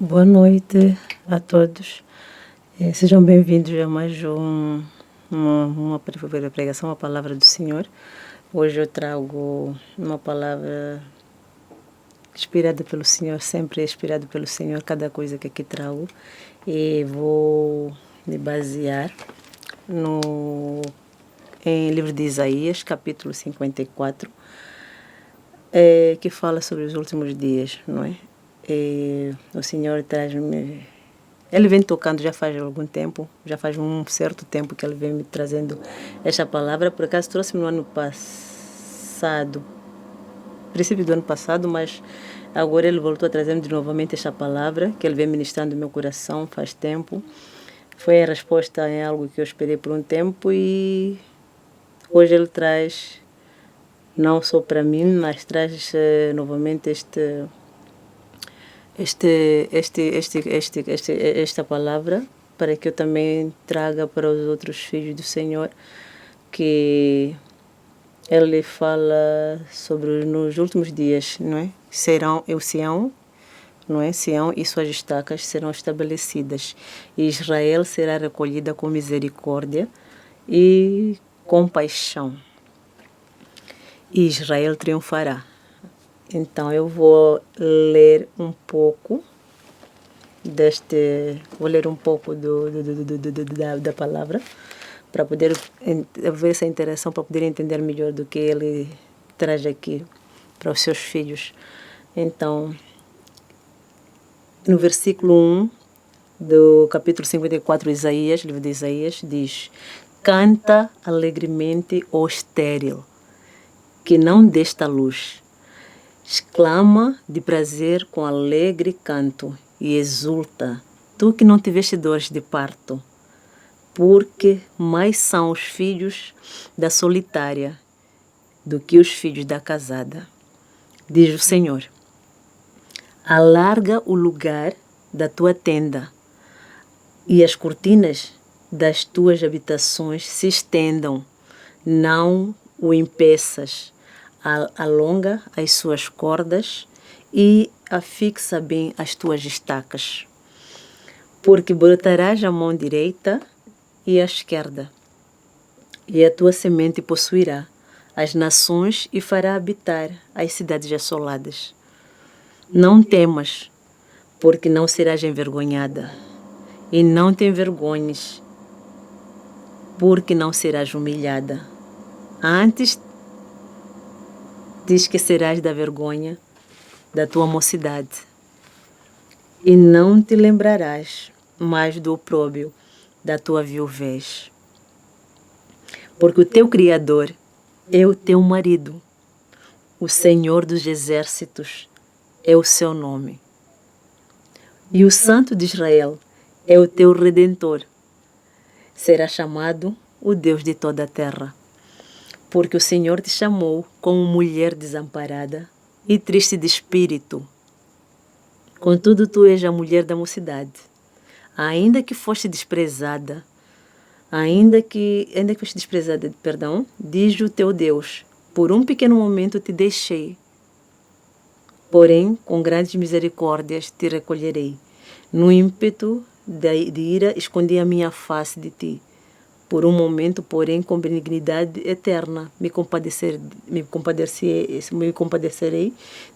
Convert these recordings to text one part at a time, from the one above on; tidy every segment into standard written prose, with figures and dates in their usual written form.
Boa noite a todos. Sejam bem-vindos a mais uma pregação, uma palavra do Senhor. Hoje eu trago uma palavra inspirada pelo Senhor, sempre inspirada pelo Senhor, cada coisa que aqui trago. E vou me basear em livro de Isaías, capítulo 54, que fala sobre os últimos dias, não é? O Senhor traz-me... Ele vem tocando já faz algum tempo, já faz um certo tempo que ele vem me trazendo esta palavra. Por acaso trouxe-me no ano passado, princípio do ano passado, mas agora ele voltou a trazer-me novamente esta palavra, que ele vem ministrando no meu coração faz tempo. Foi a resposta em algo que eu esperei por um tempo e hoje ele traz, não só para mim, mas traz novamente esta palavra para que eu também traga para os outros filhos do Senhor, que ele fala sobre nos últimos dias, não é? Sião, não é? Sião e suas estacas serão estabelecidas, e Israel será recolhida com misericórdia e compaixão, e Israel triunfará. Então eu vou ler um pouco da palavra para poder ver essa interação, para poder entender melhor do que ele traz aqui para os seus filhos. Então, no versículo 1 do capítulo 54 de Isaías, livro de Isaías, diz: Canta alegremente, ó estéril, que não desta luz. Exclama de prazer com alegre canto e exulta, tu que não tiveste dores de parto, porque mais são os filhos da solitária do que os filhos da casada. Diz o Senhor: alarga o lugar da tua tenda e as cortinas das tuas habitações se estendam, não o impeças. Alonga as suas cordas e afixa bem as tuas estacas, porque brotarás a mão direita e a esquerda, e a tua semente possuirá as nações e fará habitar as cidades assoladas. Não temas, porque não serás envergonhada, e não te envergonhes, porque não serás humilhada. Antes te esquecerás da vergonha da tua mocidade, e não te lembrarás mais do opróbrio da tua viuvez. Porque o teu Criador é o teu marido, o Senhor dos exércitos é o seu nome, e o Santo de Israel é o teu Redentor. Será chamado o Deus de toda a terra. Porque o Senhor te chamou como mulher desamparada e triste de espírito. Contudo, tu és a mulher da mocidade. Ainda que foste desprezada, diz o teu Deus, por um pequeno momento te deixei, porém, com grandes misericórdias te recolherei. No ímpeto de ira, escondi a minha face de ti. Por um momento, porém, com benignidade eterna, me compadecerei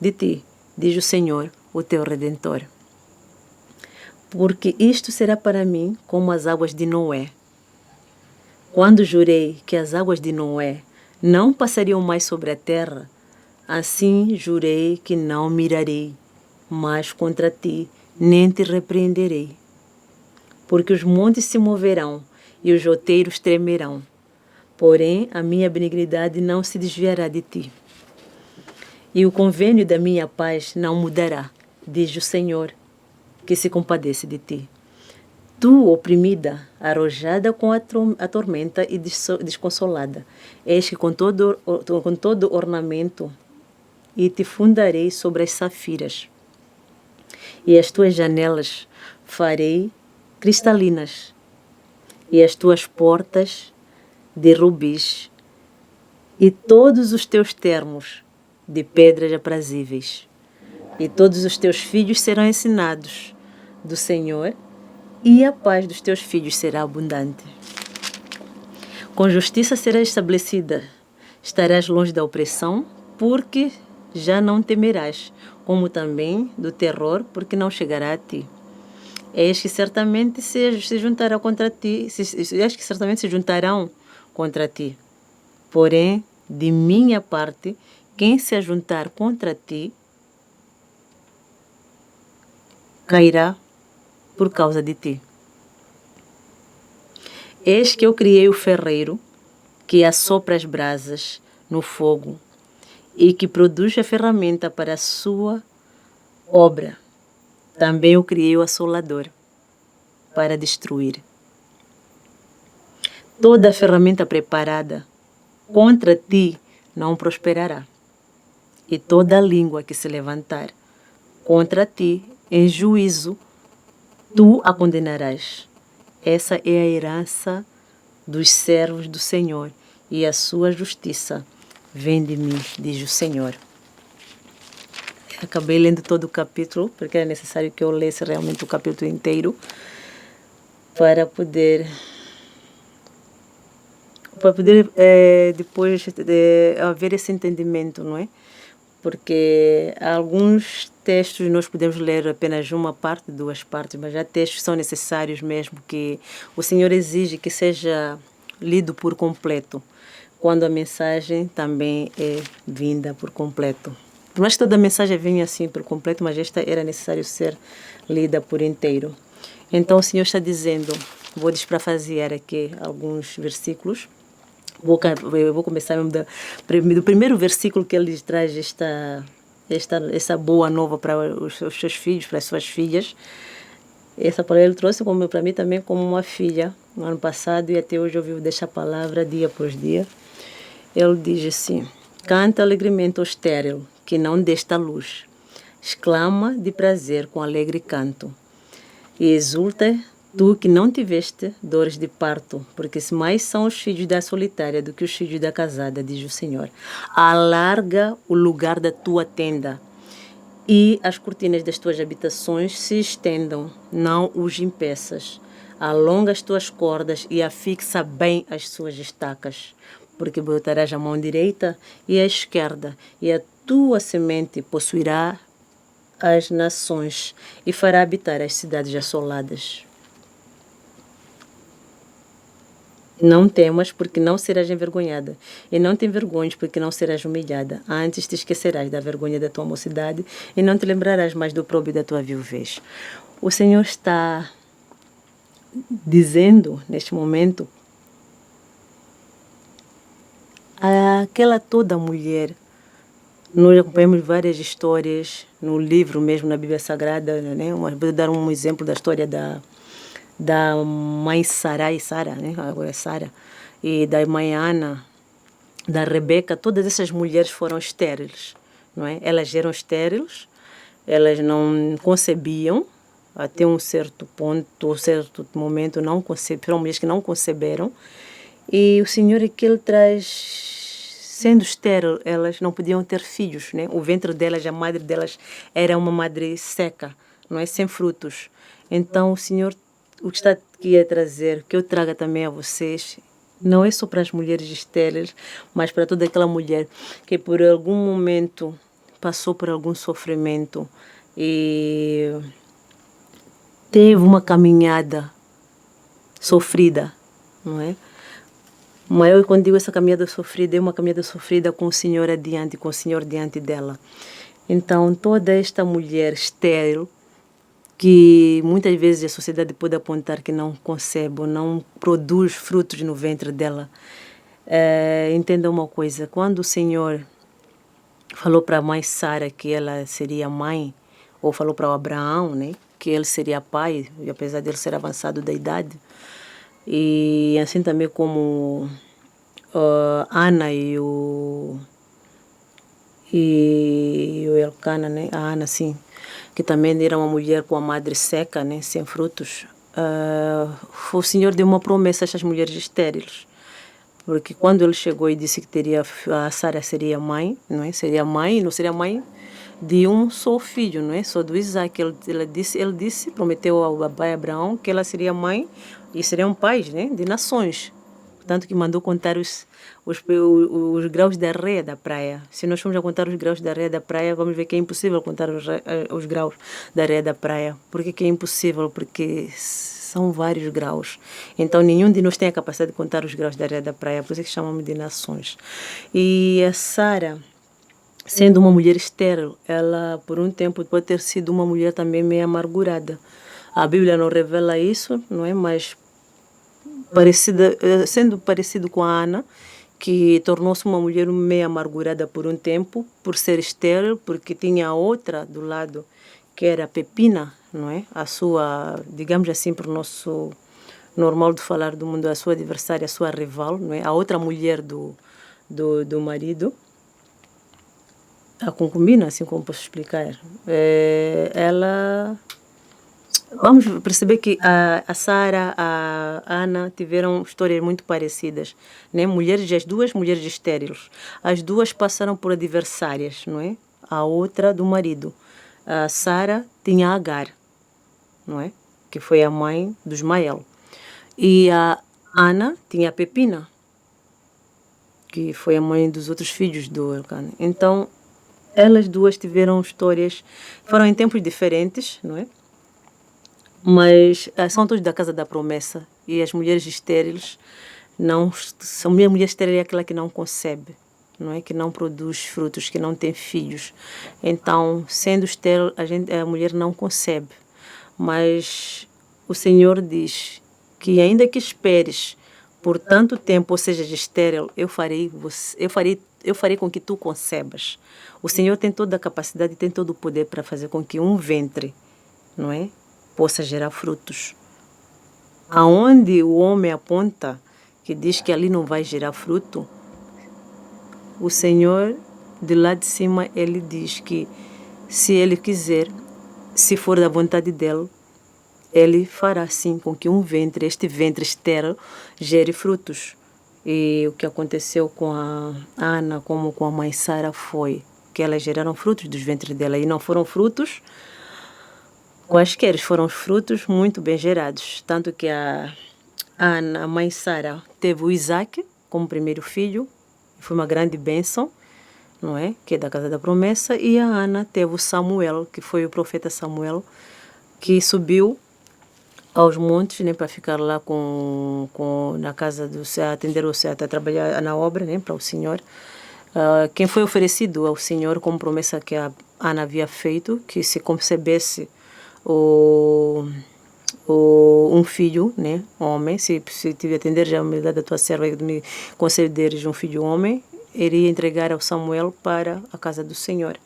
de ti, diz o Senhor, o teu Redentor. Porque isto será para mim como as águas de Noé. Quando jurei que as águas de Noé não passariam mais sobre a terra, assim jurei que não mirarei mais contra ti, nem te repreenderei. Porque os montes se moverão e os outeiros tremerão, porém a minha benignidade não se desviará de ti. E o convênio da minha paz não mudará, diz o Senhor, que se compadece de ti. Tu, oprimida, arrojada com a tormenta e desconsolada, és que com todo ornamento, e te fundarei sobre as safiras, e as tuas janelas farei cristalinas, e as tuas portas de rubis, e todos os teus termos de pedras aprazíveis. E todos os teus filhos serão ensinados do Senhor, e a paz dos teus filhos será abundante. Com justiça serás estabelecida, estarás longe da opressão, porque já não temerás, como também do terror, porque não chegará a ti. Eis que certamente se juntará contra ti, eis que certamente se juntarão contra ti. Porém, de minha parte, quem se ajuntar contra ti, cairá por causa de ti. Eis que eu criei o ferreiro, que assopra as brasas no fogo e que produz a ferramenta para a sua obra. Também eu criei o assolador para destruir. Toda a ferramenta preparada contra ti não prosperará, e toda a língua que se levantar contra ti em juízo, tu a condenarás. Essa é a herança dos servos do Senhor, e a sua justiça vem de mim, diz o Senhor. Acabei lendo todo o capítulo, porque era necessário que eu lesse realmente o capítulo inteiro para poder depois haver esse entendimento, não é? Porque alguns textos nós podemos ler apenas uma parte, duas partes, mas há textos que são necessários mesmo, que o Senhor exige que seja lido por completo, quando a mensagem também é vinda por completo. Por mais que toda a mensagem venha assim por completo, mas esta era necessário ser lida por inteiro. Então o Senhor está dizendo, vou desprafasear aqui alguns versículos. Eu vou começar do primeiro versículo que ele traz essa boa nova para os seus filhos, para as suas filhas. Essa palavra ele trouxe para mim também como uma filha no ano passado, e até hoje eu vivo desta palavra dia após dia. Ele diz assim: canta alegremente o estéril, que não desta luz. Exclama de prazer com alegre canto. E exulta tu que não tiveste dores de parto, porque mais são os filhos da solitária do que os filhos da casada, diz o Senhor. Alarga o lugar da tua tenda, e as cortinas das tuas habitações se estendam, não os impeças. Alonga as tuas cordas e afixa bem as suas estacas, porque botarás a mão direita e a esquerda, e a tua semente possuirá as nações e fará habitar as cidades assoladas. Não temas, porque não serás envergonhada, e não te envergonhes, porque não serás humilhada. Antes te esquecerás da vergonha da tua mocidade, e não te lembrarás mais do opróbrio da tua viuvez. O Senhor está dizendo, neste momento, aquela toda mulher. Nós acompanhamos várias histórias no livro mesmo, na Bíblia Sagrada, né? Vou dar um exemplo da história da mãe Sara, né? Agora é Sara, e da mãe Ana, da Rebeca. Todas essas mulheres foram estéreis, não é? Elas eram estéreis, elas não concebiam, até um certo ponto, um certo momento, não conceberam, foram mulheres que não conceberam, e o Senhor é que Ele traz, sendo estéril, elas não podiam ter filhos, né? O ventre delas, a madre delas, era uma madre seca, não é? Sem frutos. Então o Senhor, o que está aqui a trazer, que eu traga também a vocês, não é só para as mulheres estéreis, mas para toda aquela mulher que por algum momento passou por algum sofrimento e teve uma caminhada sofrida, não é? Mas eu, quando digo essa caminhada sofrida, é uma caminhada sofrida com o Senhor adiante, com o Senhor diante dela. Então, toda esta mulher estéril, que muitas vezes a sociedade pode apontar que não concebe, não produz frutos no ventre dela, entenda uma coisa: quando o Senhor falou para a mãe Sara que ela seria mãe, ou falou para o Abraão, né, que ele seria pai, e apesar de ele ser avançado da idade, e assim também como Ana e o Elcana, né? A Ana, sim, que também era uma mulher com a madre seca, né? Sem frutos. O Senhor deu uma promessa a essas mulheres estéreis, porque quando ele chegou e disse que a Sara seria mãe, não é? Seria mãe, não seria mãe de um só filho, não é? Só do Isaac. Ele disse, prometeu ao pai Abraão que ela seria mãe e seriam pais, né? De nações. Tanto que mandou contar os graus da areia da praia. Se nós formos a contar os graus da areia da praia, vamos ver que é impossível contar os graus da areia da praia. Por que é impossível? Porque são vários graus. Então, nenhum de nós tem a capacidade de contar os graus da areia da praia. Por isso é que chamamos de nações. E a Sara, sendo uma mulher estéril, ela, por um tempo, pode ter sido uma mulher também meio amargurada. A Bíblia não revela isso, não é? Mas sendo parecido com a Ana, que tornou-se uma mulher meio amargurada por um tempo, por ser estéril, porque tinha outra do lado, que era a Pepina, não é? A sua, digamos assim, para o nosso normal de falar do mundo, a sua adversária, a sua rival, não é? A outra mulher do marido, a concubina, assim como posso explicar. Ela... Vamos perceber que a Sara, a Ana tiveram histórias muito parecidas, né? As duas mulheres estéreis. As duas passaram por adversárias, não é? A outra do marido. A Sara tinha Agar, não é? Que foi a mãe do Ismael. E a Ana tinha a Pepina, que foi a mãe dos outros filhos do Elcano. Então, elas duas tiveram histórias, foram em tempos diferentes, não é? Mas são todos da casa da promessa. E as mulheres estéreis não são. A mulher estéril é aquela que não concebe, não é? Que não produz frutos, que não tem filhos. Então, sendo estéril, a mulher não concebe. Mas o Senhor diz que ainda que esperes por tanto tempo, ou seja, estéril, eu farei com que tu concebas. O Senhor tem toda a capacidade, tem todo o poder para fazer com que um ventre, não é, possa gerar frutos. Aonde o homem aponta, que diz que ali não vai gerar fruto, o Senhor, de lá de cima, Ele diz que se Ele quiser, se for da vontade dEle, Ele fará sim com que este ventre estéril, gere frutos. E o que aconteceu com a Ana, como com a mãe Sara, foi que elas geraram frutos dos ventres dela. E não foram frutos quaisquer, foram frutos muito bem gerados. Tanto que a Ana, a mãe Sara, teve o Isaac como primeiro filho. Foi uma grande bênção, não é? Que é da casa da promessa. E a Ana teve o Samuel, que foi o profeta Samuel, que subiu aos montes, né, para ficar lá na casa do Senhor, atender o Senhor, a trabalhar na obra, né, para o Senhor. Quem foi oferecido ao Senhor como promessa que a Ana havia feito, que se concebesse um filho, né, homem, se te atenderes à humildade da tua serva e me concederes um filho homem, iria entregar ao Samuel para a casa do Senhor.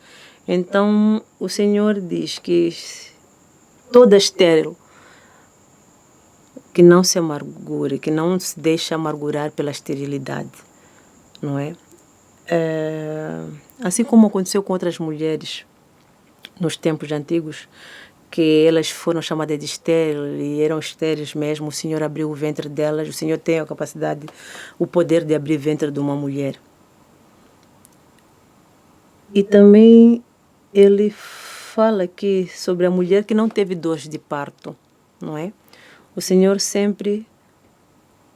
Então, o Senhor diz que toda estéril que não se amargure, que não se deixe amargurar pela esterilidade, não é? Assim como aconteceu com outras mulheres nos tempos antigos, que elas foram chamadas de estéril e eram estéreis mesmo, o Senhor abriu o ventre delas, o Senhor tem a capacidade, o poder de abrir o ventre de uma mulher. E também ele fala aqui sobre a mulher que não teve dores de parto, não é? O Senhor sempre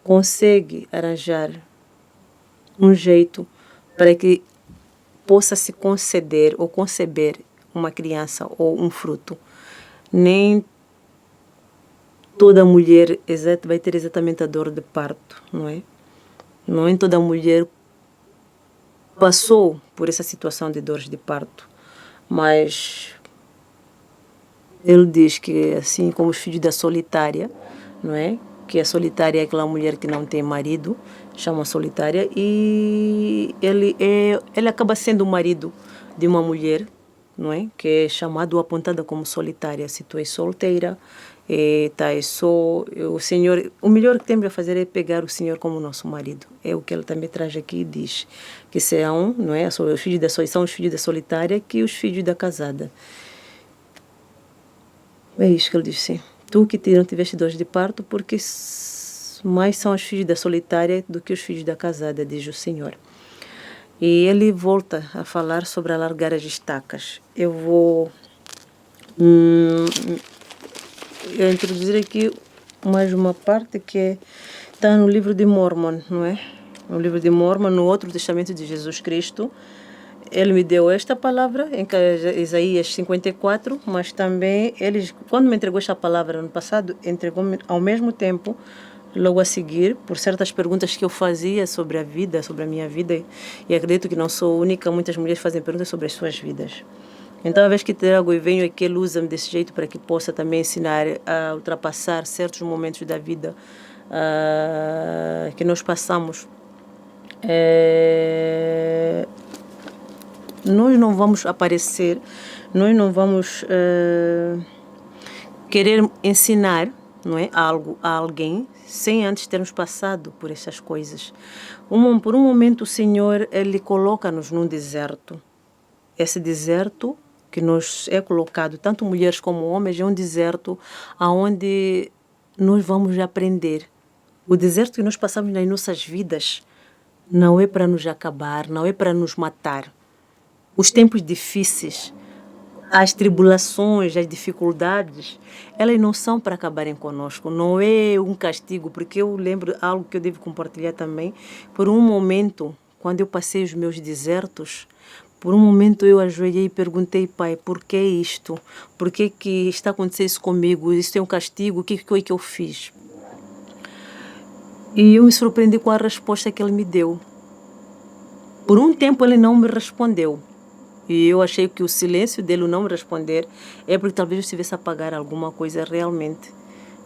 consegue arranjar um jeito para que possa se conceder ou conceber uma criança ou um fruto. Nem toda mulher vai ter exatamente a dor de parto, não é? Não é toda mulher passou por essa situação de dores de parto, mas ele diz que assim como os filhos da solitária, não é? Que a solitária é aquela mulher que não tem marido, chama solitária, e ele acaba sendo o marido de uma mulher, não é? Que é chamada ou apontada como solitária. Se tu és solteira, estás só, o Senhor, o melhor que temos a fazer é pegar o Senhor como nosso marido. É o que ele também traz aqui e diz que são, não é? São os filhos da solitária que os filhos da casada. É isso que ele diz, sim. Tu que não tiveste dores de parto, porque mais são os filhos da solitária do que os filhos da casada, diz o Senhor. E ele volta a falar sobre alargar as estacas. Eu vou introduzir aqui mais uma parte que está no livro de Mormon, não é? No livro de Mormon, no Outro Testamento de Jesus Cristo. Ele me deu esta palavra em Isaías 54, mas também ele, quando me entregou esta palavra no passado, entregou-me ao mesmo tempo, logo a seguir, por certas perguntas que eu fazia sobre a vida, sobre a minha vida, e acredito que não sou única, muitas mulheres fazem perguntas sobre as suas vidas. Então, a vez que trago e venho aqui, ele usa-me desse jeito para que possa também ensinar a ultrapassar certos momentos da vida que nós passamos. Nós não vamos aparecer, nós não vamos querer ensinar, não é, algo a alguém sem antes termos passado por essas coisas. Por um momento o Senhor, Ele coloca-nos num deserto. Esse deserto que nos é colocado, tanto mulheres como homens, é um deserto onde nós vamos aprender. O deserto que nós passamos nas nossas vidas não é para nos acabar, não é para nos matar. Os tempos difíceis, as tribulações, as dificuldades, elas não são para acabarem conosco, não é um castigo, porque eu lembro algo que eu devo compartilhar também. Por um momento, quando eu passei os meus desertos, por um momento eu ajoelhei e perguntei, Pai, por que isto? Por que está acontecendo isso comigo? Isso é um castigo? O que foi que eu fiz? E eu me surpreendi com a resposta que Ele me deu. Por um tempo Ele não me respondeu. E eu achei que o silêncio dele não me responder é porque talvez eu estivesse a pagar alguma coisa realmente.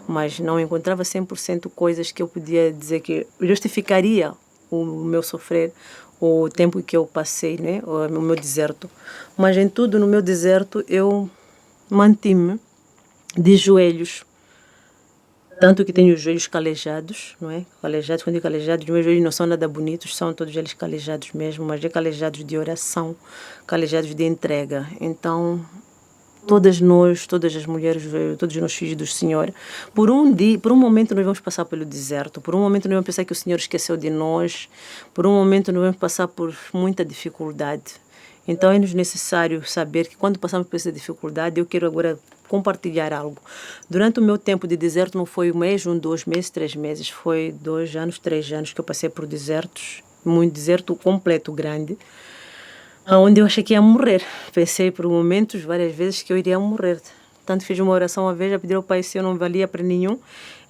Mas não encontrava 100% coisas que eu podia dizer que justificaria o meu sofrer, o tempo que eu passei, né? O meu deserto. Mas em tudo, no meu deserto, eu mantive-me de joelhos. Tanto que tenho os joelhos calejados, não é? Calejados, quando digo calejados, meus joelhos não são nada bonitos, são todos eles calejados mesmo, mas é calejados de oração, calejados de entrega. Então, todas nós, todas as mulheres, todos nós filhos do Senhor, por um momento nós vamos passar pelo deserto, por um momento nós vamos pensar que o Senhor esqueceu de nós, por um momento nós vamos passar por muita dificuldade. Então, é-nos necessário saber que quando passamos por essa dificuldade, eu quero agora compartilhar algo. Durante o meu tempo de deserto, não foi 1 mês, 2 meses, 3 meses, foi 2 anos, 3 anos que eu passei por desertos, muito deserto completo, grande, onde eu achei que ia morrer. Pensei por momentos, várias vezes, que eu iria morrer. Tanto fiz uma oração uma vez a pedir ao Pai se eu não valia para nenhum,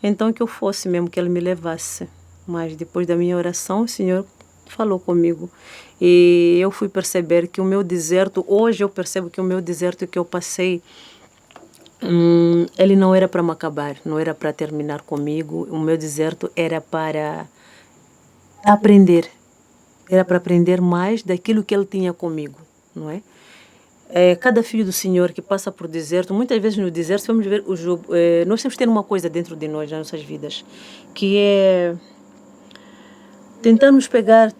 então que eu fosse mesmo, que Ele me levasse. Mas depois da minha oração, o Senhor falou comigo. E eu fui perceber que o meu deserto, hoje eu percebo que o meu deserto que eu passei, ele não era para me acabar, não era para terminar comigo. O meu deserto era para aprender. Era para aprender mais daquilo que Ele tinha comigo, não é? Cada filho do Senhor que passa por deserto, muitas vezes no deserto, vamos ver nós temos que ter uma coisa dentro de nós, nas nossas vidas, que é tentarmos pegar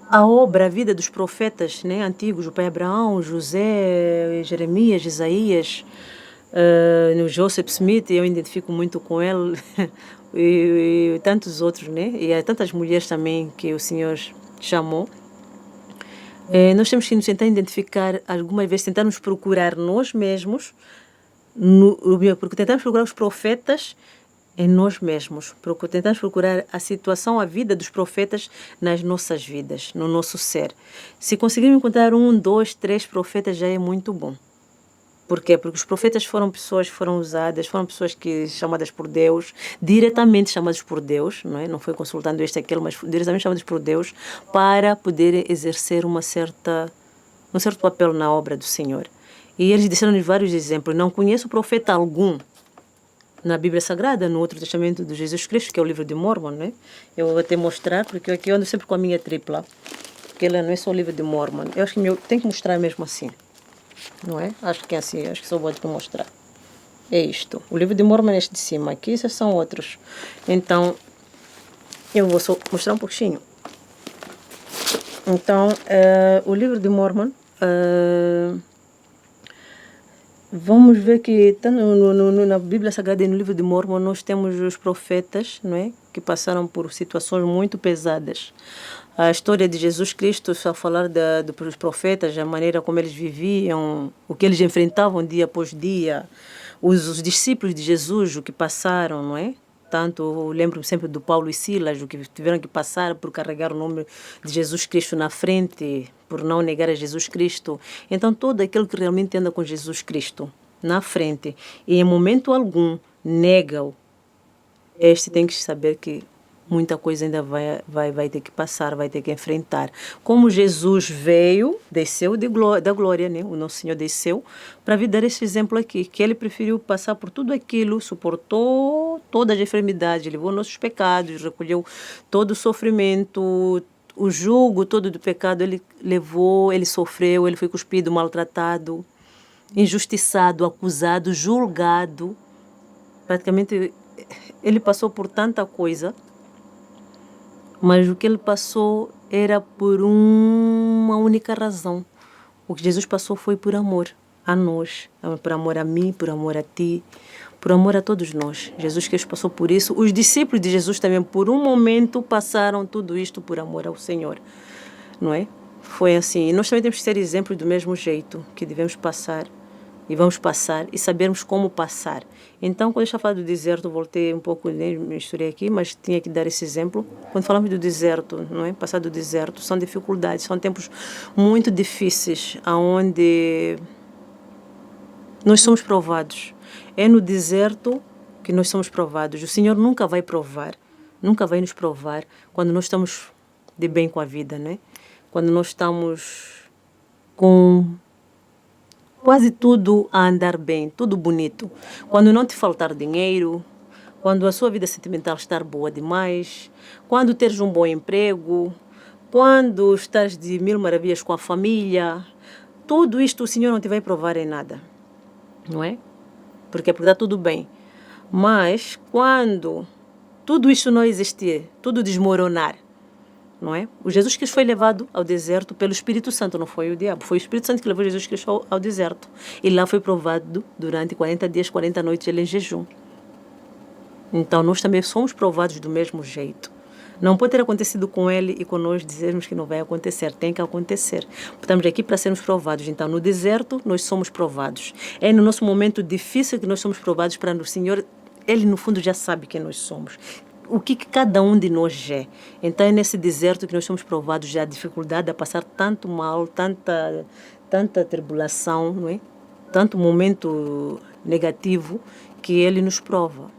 a obra, a vida dos profetas, né, antigos, o pai Abraão, José, Jeremias, Isaías, no Joseph Smith, eu identifico muito com ele, e tantos outros, né? E há tantas mulheres também que o Senhor chamou. Nós temos que nos tentar identificar, algumas vezes tentarmos procurar nós mesmos, porque tentamos procurar os profetas em nós mesmos, tentamos procurar a situação, a vida dos profetas nas nossas vidas, no nosso ser. Se conseguirmos encontrar 1, 2, 3 profetas, já é muito bom. Por quê? Porque os profetas foram pessoas que foram usadas, foram pessoas chamadas por Deus, diretamente chamadas por Deus, não é? Não foi consultando este e aquele, mas diretamente chamadas por Deus, para poder exercer um certo papel na obra do Senhor. E eles disseram-nos vários exemplos. Não conheço profeta algum na Bíblia Sagrada, no Outro Testamento de Jesus Cristo, que é o livro de Mormon, né? Eu vou até mostrar, porque aqui eu ando sempre com a minha tripla, porque ela não é só o livro de Mormon. Eu acho que eu tenho que mostrar mesmo assim, não é? Acho que é assim, acho que só vou mostrar. É isto. O livro de Mormon é este de cima, aqui esses são outros. Então, eu vou só mostrar um pouquinho. Então, o livro de Mormon, vamos ver que tá na Bíblia Sagrada e no livro de Mormon nós temos os profetas, não é? Que passaram por situações muito pesadas. A história de Jesus Cristo, só falar dos profetas, a maneira como eles viviam, o que eles enfrentavam dia após dia, os discípulos de Jesus, o que passaram, não é? Tanto, eu lembro sempre do Paulo e Silas, o que tiveram que passar por carregar o nome de Jesus Cristo na frente, por não negar a Jesus Cristo. Então, todo aquele que realmente anda com Jesus Cristo na frente e em momento algum nega-o, este tem que saber que muita coisa ainda vai ter que passar, vai ter que enfrentar. Como Jesus veio, desceu da glória, né? O nosso Senhor desceu para vir dar esse exemplo aqui, que ele preferiu passar por tudo aquilo, suportou todas as enfermidades, levou nossos pecados, recolheu todo o sofrimento, o jugo todo do pecado ele levou, ele sofreu, ele foi cuspido, maltratado, injustiçado, acusado, julgado. Praticamente ele passou por tanta coisa, mas o que ele passou era por uma única razão. O que Jesus passou foi por amor a nós, por amor a mim, por amor a ti, por amor a todos nós. Jesus Cristo passou por isso. Os discípulos de Jesus também, por um momento, passaram tudo isto por amor ao Senhor, não é? Foi assim. E nós também temos que ser exemplos do mesmo jeito que devemos passar. E vamos passar e sabermos como passar. Então, quando eu estava falando do deserto, voltei um pouco, misturei aqui, mas tinha que dar esse exemplo. Quando falamos do deserto, não é? Passar do deserto, são dificuldades, são tempos muito difíceis, onde nós somos provados. É no deserto que nós somos provados. O Senhor nunca vai provar, nunca vai nos provar quando nós estamos de bem com a vida, né? Quando nós estamos com quase tudo a andar bem, tudo bonito. Quando não te faltar dinheiro, quando a sua vida sentimental estar boa demais, quando teres um bom emprego, quando estás de mil maravilhas com a família, tudo isto o Senhor não te vai provar em nada, não é? Porque está tudo bem. Mas quando tudo isso não existir, tudo desmoronar, não é? O Jesus Cristo foi levado ao deserto pelo Espírito Santo, não foi o diabo. Foi o Espírito Santo que levou Jesus Cristo ao deserto. E lá foi provado durante 40 dias, 40 noites, ele em jejum. Então, nós também somos provados do mesmo jeito. Não pode ter acontecido com ele e com nós dizermos que não vai acontecer. Tem que acontecer. Estamos aqui para sermos provados. Então, no deserto, nós somos provados. É no nosso momento difícil que nós somos provados para o Senhor. Ele, no fundo, já sabe quem nós somos. O que cada um de nós é. Então é nesse deserto que nós somos provados já a dificuldade a passar tanto mal, tanta tribulação, não é? Tanto momento negativo que ele nos prova.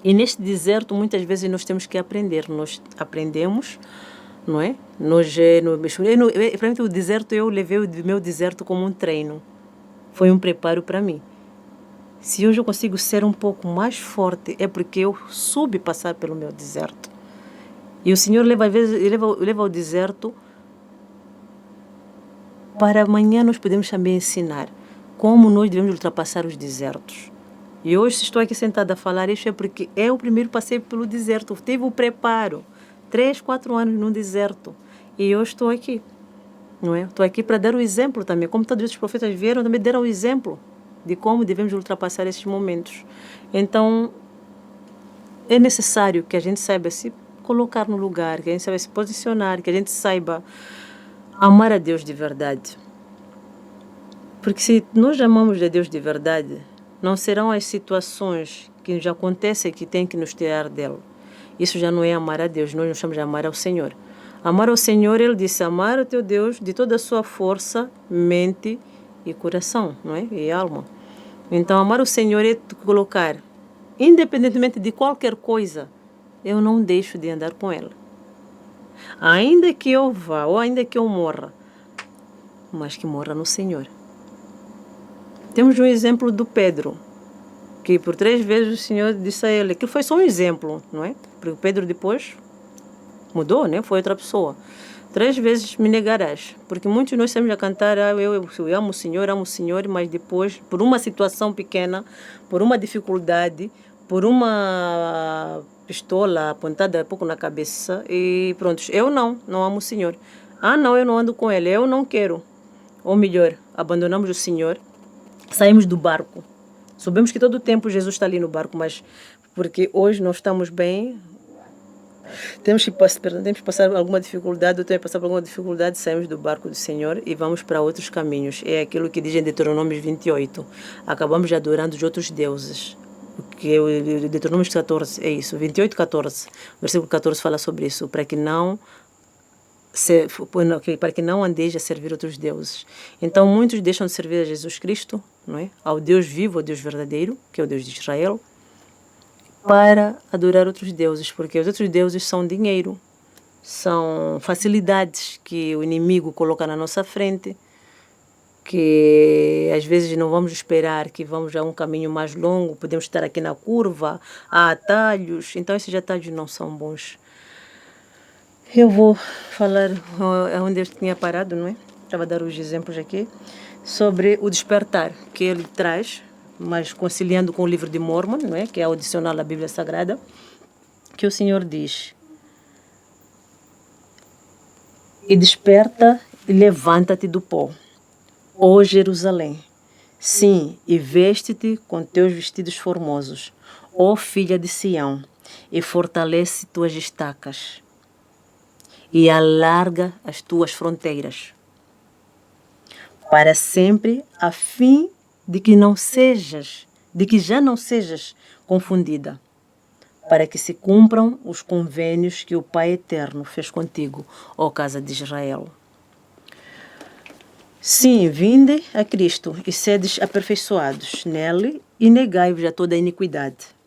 E neste deserto muitas vezes nós temos que aprender. Nós aprendemos, não é? Para mim o deserto, eu levei o meu deserto como um treino. Foi um preparo para mim. Se hoje eu consigo ser um pouco mais forte, é porque eu soube passar pelo meu deserto. E o Senhor às vezes, leva ao deserto para amanhã nós podemos também ensinar como nós devemos ultrapassar os desertos. E hoje, se estou aqui sentada a falar isso, é porque eu primeiro passei pelo deserto. Tive o preparo. 3, 4 anos no deserto. E hoje estou aqui. Não é? Estou aqui para dar o exemplo também. Como todos os profetas vieram, também deram o exemplo de como devemos ultrapassar esses momentos. Então, é necessário que a gente saiba se colocar no lugar, que a gente saiba se posicionar, que a gente saiba amar a Deus de verdade. Porque se nós amamos a Deus de verdade, não serão as situações que nos acontecem que tem que nos tirar dele. Isso já não é amar a Deus, nós nos chamamos de amar ao Senhor. Amar ao Senhor, ele disse, amar o teu Deus de toda a sua força, mente e coração, não é? E alma. Então, amar o Senhor é colocar, independentemente de qualquer coisa, eu não deixo de andar com Ele. Ainda que eu vá, ou ainda que eu morra, mas que morra no Senhor. Temos um exemplo do Pedro, que por 3 vezes o Senhor disse a ele, que foi só um exemplo, não é? Porque Pedro depois mudou, né? Foi outra pessoa. 3 vezes me negarás, porque muitos de nós estamos a cantar, eu amo o Senhor, mas depois, por uma situação pequena, por uma dificuldade, por uma pistola apontada um pouco na cabeça, e pronto, eu não amo o Senhor. Não, eu não ando com Ele, eu não quero. Ou melhor, abandonamos o Senhor, saímos do barco. Sabemos que todo o tempo Jesus está ali no barco, mas porque hoje não estamos bem, temos que passar alguma dificuldade, ou temos que passar por alguma dificuldade, saímos do barco do Senhor e vamos para outros caminhos. É aquilo que diz em Deuteronômio 28. Acabamos adorando os outros deuses. Que o Deuteronômio 14 é isso, 28, 14. Versículo 14 fala sobre isso, para que não andeis a servir outros deuses. Então muitos deixam de servir a Jesus Cristo, não é? Ao Deus vivo, ao Deus verdadeiro, que é o Deus de Israel, para adorar outros deuses, porque os outros deuses são dinheiro, são facilidades que o inimigo coloca na nossa frente, que às vezes não vamos esperar, que vamos a um caminho mais longo, podemos estar aqui na curva, há atalhos, então esses atalhos não são bons. Eu vou falar onde eu tinha parado, não é? Estava a dar os exemplos aqui, sobre o despertar que ele traz, mas conciliando com o livro de Mormon, não é? Que é adicional à Bíblia Sagrada, que o Senhor diz: e desperta e levanta-te do pó, ó Jerusalém. Sim, e veste-te com teus vestidos formosos, ó filha de Sião, e fortalece tuas estacas, e alarga as tuas fronteiras, para sempre, a fim de que já não sejas confundida, para que se cumpram os convênios que o Pai Eterno fez contigo, ó casa de Israel. Sim, vinde a Cristo e sedes aperfeiçoados nele, e negai-vos a toda a iniquidade.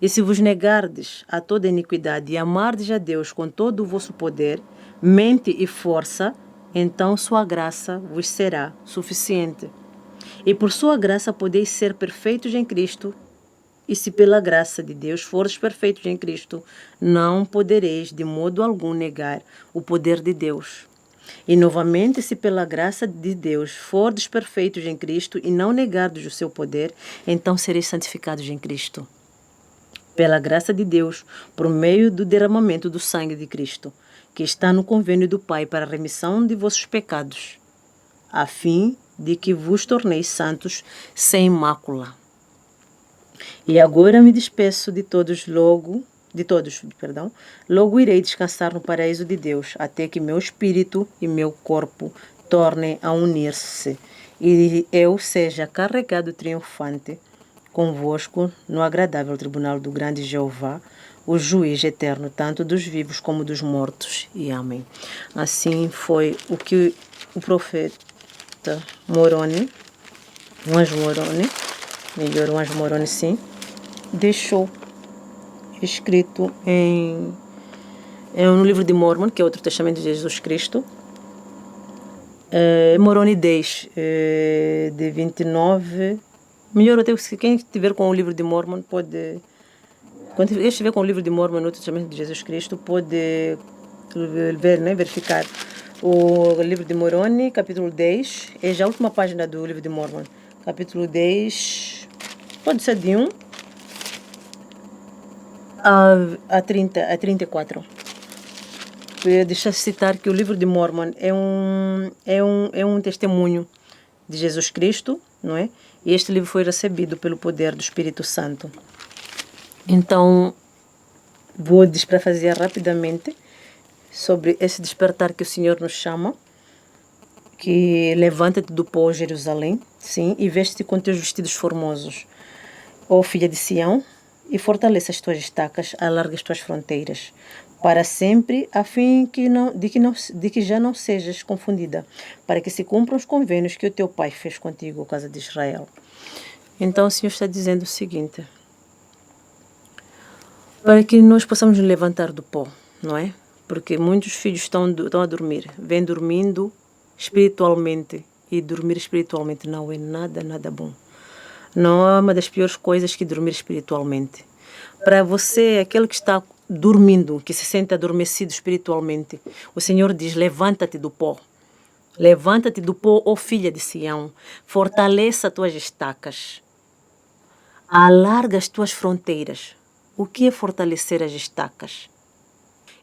E se vos negardes a toda a iniquidade e amardes a Deus com todo o vosso poder, mente e força, então sua graça vos será suficiente. E por sua graça podeis ser perfeitos em Cristo, e se pela graça de Deus fores perfeitos em Cristo, não podereis de modo algum negar o poder de Deus. E novamente, se pela graça de Deus fordes perfeitos em Cristo e não negardes o seu poder, então sereis santificados em Cristo. Pela graça de Deus, por meio do derramamento do sangue de Cristo, que está no convênio do Pai para a remissão de vossos pecados, a fim de que vos torneis santos sem mácula. E agora me despeço de todos, logo irei descansar no paraíso de Deus, até que meu espírito e meu corpo tornem a unir-se, e eu seja carregado triunfante convosco no agradável tribunal do grande Jeová, o juiz eterno, tanto dos vivos como dos mortos. E amém. Assim foi o que o profeta Moroni, o anjo Moroni, sim, deixou escrito no livro de Mormon, que é outro testamento de Jesus Cristo. Moroni 10, de 29. Melhor até quem estiver com o livro de Mormon pode... Quando estiver com o livro de Mormon, no testamento de Jesus Cristo, pode ver, né, verificar o livro de Moroni, capítulo 10, é já a última página do livro de Mormon. Capítulo 10, pode ser de 1 a 34. Deixa eu citar que o livro de Mormon é um testemunho de Jesus Cristo, não é? E este livro foi recebido pelo poder do Espírito Santo. Então, vou desprafasear rapidamente sobre esse despertar que o Senhor nos chama, que levanta-te do pó, Jerusalém, sim, e veste-te com teus vestidos formosos, ó filha de Sião, e fortaleça as tuas estacas, alarga as tuas fronteiras, para sempre, a fim de que já não sejas confundida, para que se cumpram os convênios que o teu pai fez contigo, a casa de Israel. Então o Senhor está dizendo o seguinte: para que nós possamos nos levantar do pó, não é? Porque muitos filhos estão a dormir, vêm dormindo espiritualmente, e dormir espiritualmente não é nada bom. Não é uma das piores coisas que dormir espiritualmente. Para você, aquele que está dormindo, que se sente adormecido espiritualmente, o Senhor diz: levanta-te do pó. Levanta-te do pó, ó filha de Sião. Fortaleça as tuas estacas. Alarga as tuas fronteiras. O que é fortalecer as estacas?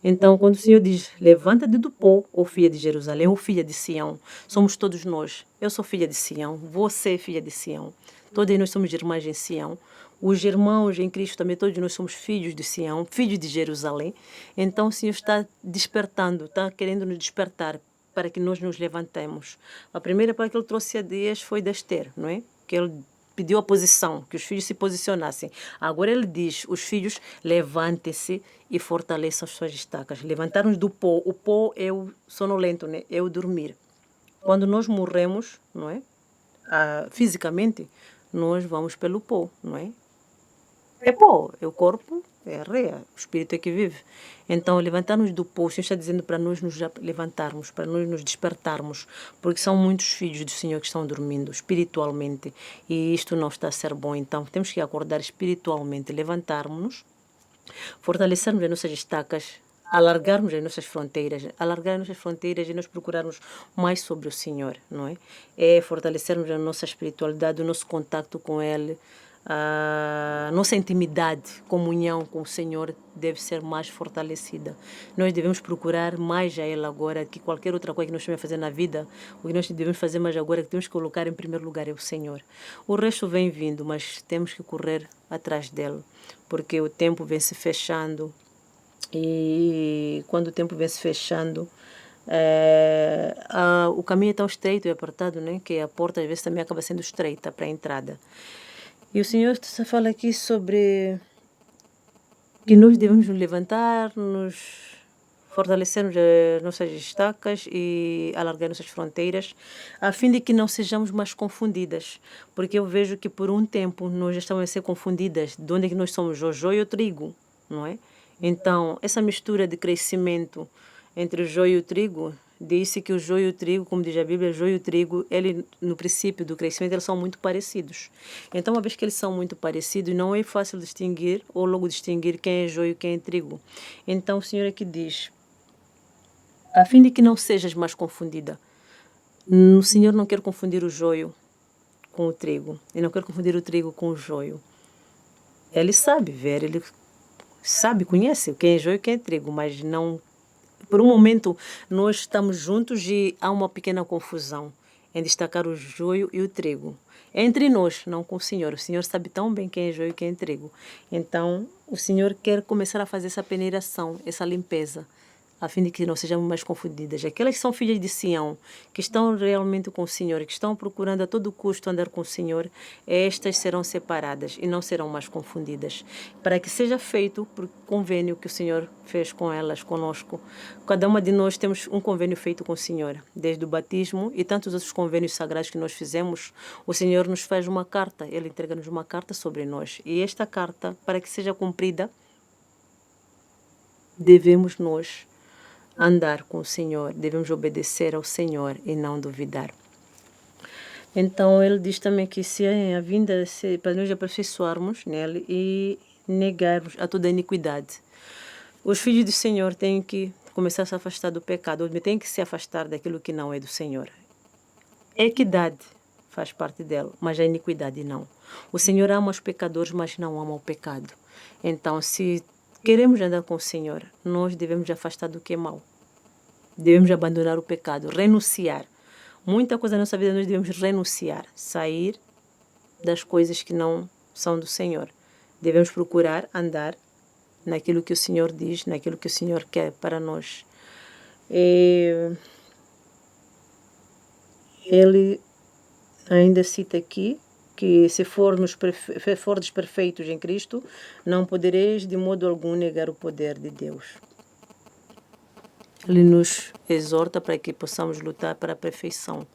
Então, quando o Senhor diz: levanta-te do pó, ó filha de Jerusalém, ó filha de Sião, somos todos nós. Eu sou filha de Sião, você é filha de Sião. Todas nós somos irmãs em Sião. Os irmãos em Cristo também, todos nós somos filhos de Sião, filhos de Jerusalém. Então o Senhor está despertando, está querendo nos despertar para que nós nos levantemos. A primeira para que ele trouxe a Dias foi da Esther, não é? Que ele pediu a posição, que os filhos se posicionassem. Agora ele diz, os filhos levantem-se e fortaleçam as suas estacas. Levantar-nos do pó. O pó é o sonolento, né? É o dormir. Quando nós morremos, não é? Fisicamente, nós vamos pelo pó, não é? É pó, é o corpo, é a rea, o espírito é que vive. Então, levantar-nos do pó, o Senhor está dizendo para nós nos levantarmos, para nós nos despertarmos, porque são muitos filhos do Senhor que estão dormindo espiritualmente e isto não está a ser bom. Então, temos que acordar espiritualmente, levantarmos-nos, fortalecermos as nossas estacas, alargarmos as nossas fronteiras e nós procurarmos mais sobre o Senhor, não é? É fortalecermos a nossa espiritualidade, o nosso contato com Ele, a nossa intimidade, comunhão com o Senhor deve ser mais fortalecida. Nós devemos procurar mais a Ele agora que qualquer outra coisa que nós estamos a fazer na vida. O que nós devemos fazer mais agora, que temos que colocar em primeiro lugar é o Senhor. O resto vem vindo, mas temos que correr atrás dele, porque o tempo vem se fechando e quando o tempo vem se fechando, o caminho é tão estreito e apertado, né, que a porta às vezes também acaba sendo estreita para a entrada. E o Senhor fala aqui sobre que nós devemos nos levantar, nos fortalecermos as nossas estacas e alargar nossas fronteiras, a fim de que não sejamos mais confundidas. Porque eu vejo que por um tempo nós já estamos a ser confundidas de onde é que nós somos, o joio e o trigo, não é? Então, essa mistura de crescimento entre o joio e o trigo, disse que o joio e o trigo, como diz a Bíblia, o joio e o trigo, ele, no princípio do crescimento, eles são muito parecidos. Então, uma vez que eles são muito parecidos, não é fácil distinguir, ou logo distinguir quem é joio e quem é trigo. Então, o Senhor aqui diz, a fim de que não sejas mais confundida. O Senhor não quer confundir o joio com o trigo, e não quer confundir o trigo com o joio. Ele sabe ver, ele sabe, conhece quem é joio e quem é trigo, mas não... Por um momento, nós estamos juntos e há uma pequena confusão em destacar o joio e o trigo. É entre nós, não com o Senhor. O Senhor sabe tão bem quem é joio e quem é trigo. Então, o Senhor quer começar a fazer essa peneiração, essa limpeza, a fim de que não sejamos mais confundidas. Aquelas que são filhas de Sião, que estão realmente com o Senhor, que estão procurando a todo custo andar com o Senhor, estas serão separadas e não serão mais confundidas. Para que seja feito por convênio que o Senhor fez com elas, conosco. Cada uma de nós temos um convênio feito com o Senhor, desde o batismo e tantos outros convênios sagrados que nós fizemos. O Senhor nos faz uma carta, Ele entrega-nos uma carta sobre nós. E esta carta, para que seja cumprida, devemos nós andar com o Senhor, devemos obedecer ao Senhor e não duvidar. Então, ele diz também que se a vinda, para nós aperfeiçoarmos nele e negarmos a toda a iniquidade. Os filhos do Senhor têm que começar a se afastar do pecado, têm que se afastar daquilo que não é do Senhor. A equidade faz parte dela, mas a iniquidade não. O Senhor ama os pecadores, mas não ama o pecado. Então, se queremos andar com o Senhor, nós devemos afastar do que é mau. Devemos abandonar o pecado, renunciar. Muita coisa na nossa vida nós devemos renunciar, sair das coisas que não são do Senhor. Devemos procurar andar naquilo que o Senhor diz, naquilo que o Senhor quer para nós. Ele ainda cita aqui que se fordes perfeitos em Cristo, não podereis de modo algum negar o poder de Deus. Ele nos exorta para que possamos lutar para a perfeição.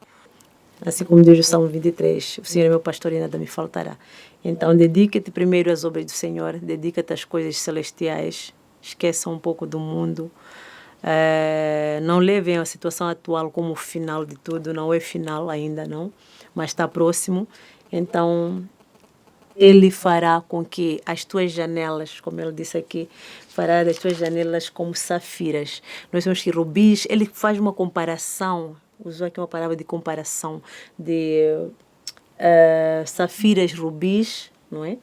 Assim como diz o Salmo 23, o Senhor é meu pastor e nada me faltará. Então, dedica-te primeiro às obras do Senhor, dedica-te às coisas celestiais, esqueça um pouco do mundo. Não levem a situação atual como o final de tudo, não é final ainda não, mas está próximo. Então, Ele fará com que as tuas janelas, como ele disse aqui, fará das tuas janelas como safiras. Nós temos que rubis, ele faz uma comparação, usou aqui uma palavra de comparação, de safiras, rubis, não é?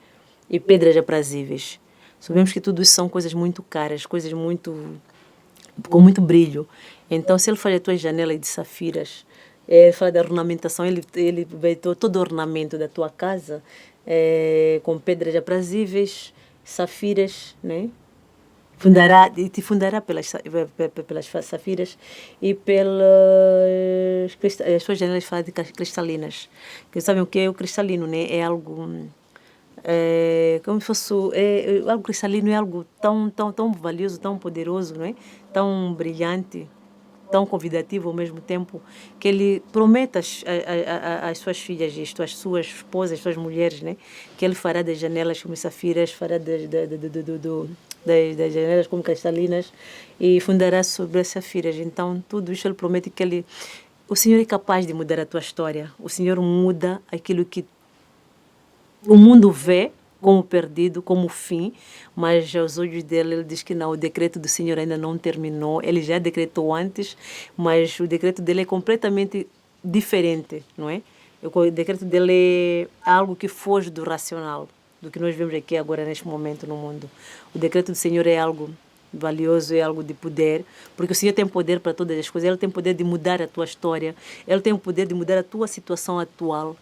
E pedras aprazíveis. Sabemos que tudo isso são coisas muito caras, coisas muito com muito brilho. Então, se ele faz a tua janela de safiras, Ele fala da ornamentação, ele vê todo o ornamento da tua casa com pedras aprazíveis, safiras, né? E te fundará pelas safiras e pelas as suas janelas falam de cristalinas. Que sabem o que é o cristalino, né? É algo como se fosse algo cristalino, é algo tão valioso, tão poderoso, não é? Tão brilhante, tão convidativo ao mesmo tempo, que ele promete às suas filhas isto, às suas esposas, às suas mulheres, né? Que ele fará das janelas como safiras, fará das janelas como cristalinas e fundará sobre as safiras. Então, tudo isso ele promete que o Senhor é capaz de mudar a tua história. O Senhor muda aquilo que o mundo vê como perdido, como fim, mas aos olhos dele ele diz que não, o decreto do Senhor ainda não terminou, ele já decretou antes, mas o decreto dele é completamente diferente, não é? O decreto dele é algo que foge do racional, do que nós vemos aqui agora neste momento no mundo. O decreto do Senhor é algo valioso, é algo de poder, porque o Senhor tem poder para todas as coisas, ele tem poder de mudar a tua história, ele tem o poder de mudar a tua situação atual.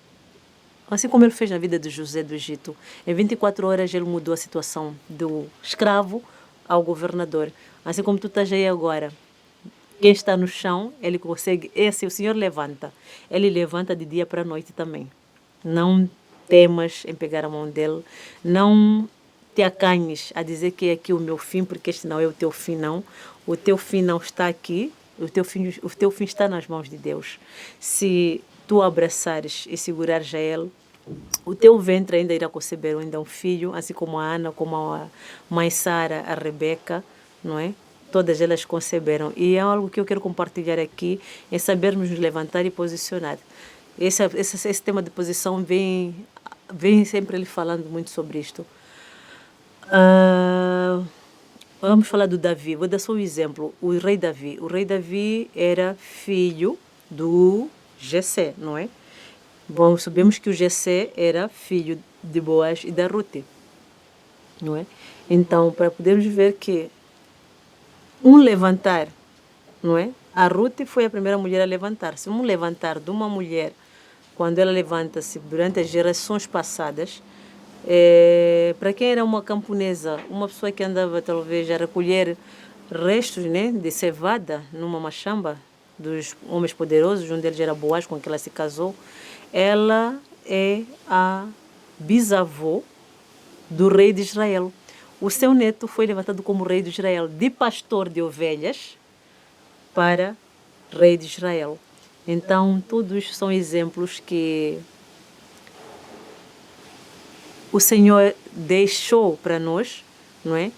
Assim como ele fez na vida de José do Egito. Em 24 horas ele mudou a situação do escravo ao governador. Assim como tu estás aí agora. Quem está no chão, ele consegue. O Senhor levanta. Ele levanta de dia para a noite também. Não temas em pegar a mão dele. Não te acanhes a dizer que é aqui o meu fim, porque este não é o teu fim, não. O teu fim não está aqui. O teu fim está nas mãos de Deus. Se tu abraçares e segurares a Ele, o teu ventre ainda irá conceber ainda um filho, assim como a Ana, como a mãe Sara, a Rebeca, não é? Todas elas conceberam. E é algo que eu quero compartilhar aqui, é sabermos nos levantar e posicionar. Esse tema de posição vem sempre ele falando muito sobre isto. Vamos falar do Davi. Vou dar só um exemplo. O rei Davi. O rei Davi era filho do Jessé, não é? Bom, sabemos que o Jessé era filho de Boaz e da Rute, não é? Então, para podermos ver que um levantar, não é? A Rute foi a primeira mulher a levantar-se. Um levantar de uma mulher, quando ela levanta-se durante as gerações passadas, para quem era uma camponesa, uma pessoa que andava talvez a recolher restos, né, de cevada numa machamba dos homens poderosos, um deles era Boaz, com quem ela se casou, ela é a bisavó do rei de Israel. O seu neto foi levantado como rei de Israel, de pastor de ovelhas para rei de Israel. Então, todos são exemplos que o Senhor deixou para nós, não é?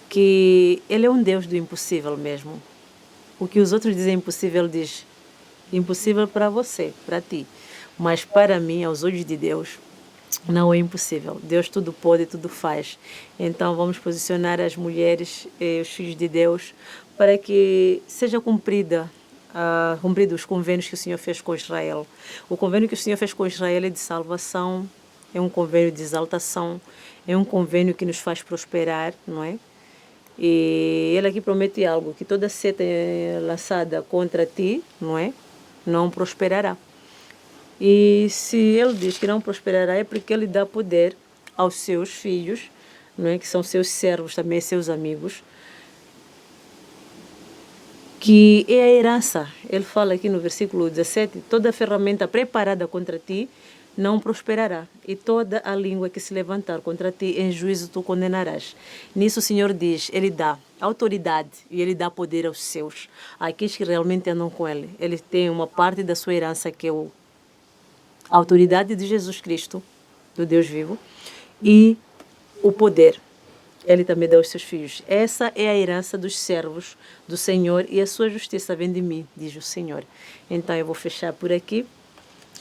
Que Ele é um Deus do impossível mesmo. O que os outros dizem impossível, Ele diz impossível para você, para ti. Mas para mim, aos olhos de Deus, não é impossível. Deus tudo pode e tudo faz. Então vamos posicionar as mulheres e os filhos de Deus para que seja cumprido os convênios que o Senhor fez com Israel. O convênio que o Senhor fez com Israel é de salvação, é um convênio de exaltação, é um convênio que nos faz prosperar, não é? E ele aqui promete algo, que toda seta lançada contra ti, não é? Não prosperará. E se ele diz que não prosperará é porque ele dá poder aos seus filhos, não é? Que são seus servos, também seus amigos, que é a herança. Ele fala aqui no versículo 17, toda ferramenta preparada contra ti não prosperará, e toda a língua que se levantar contra ti em juízo tu condenarás. Nisso o Senhor diz, Ele dá autoridade e Ele dá poder aos seus, àqueles que realmente andam com Ele. Ele tem uma parte da sua herança que é a autoridade de Jesus Cristo, do Deus vivo, e o poder. Ele também dá aos seus filhos. Essa é a herança dos servos do Senhor e a sua justiça vem de mim, diz o Senhor. Então eu vou fechar por aqui.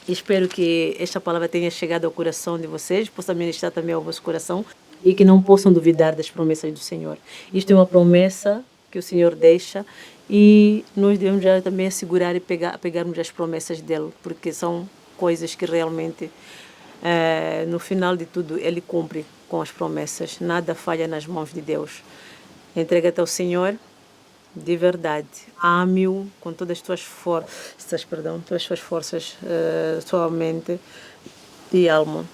Espero que esta palavra tenha chegado ao coração de vocês, possa ministrar também ao vosso coração e que não possam duvidar das promessas do Senhor. Isto é uma promessa que o Senhor deixa e nós devemos já também assegurar e pegarmos as promessas dele, porque são coisas que realmente, no final de tudo, ele cumpre com as promessas. Nada falha nas mãos de Deus. Entrega-te ao Senhor de verdade. Ame-o com todas as tuas forças, todas as tuas forças, tua mente e alma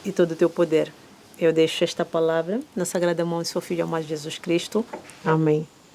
e todo o teu poder. Eu deixo esta palavra na sagrada mão de seu Filho amado Jesus Cristo. Amém.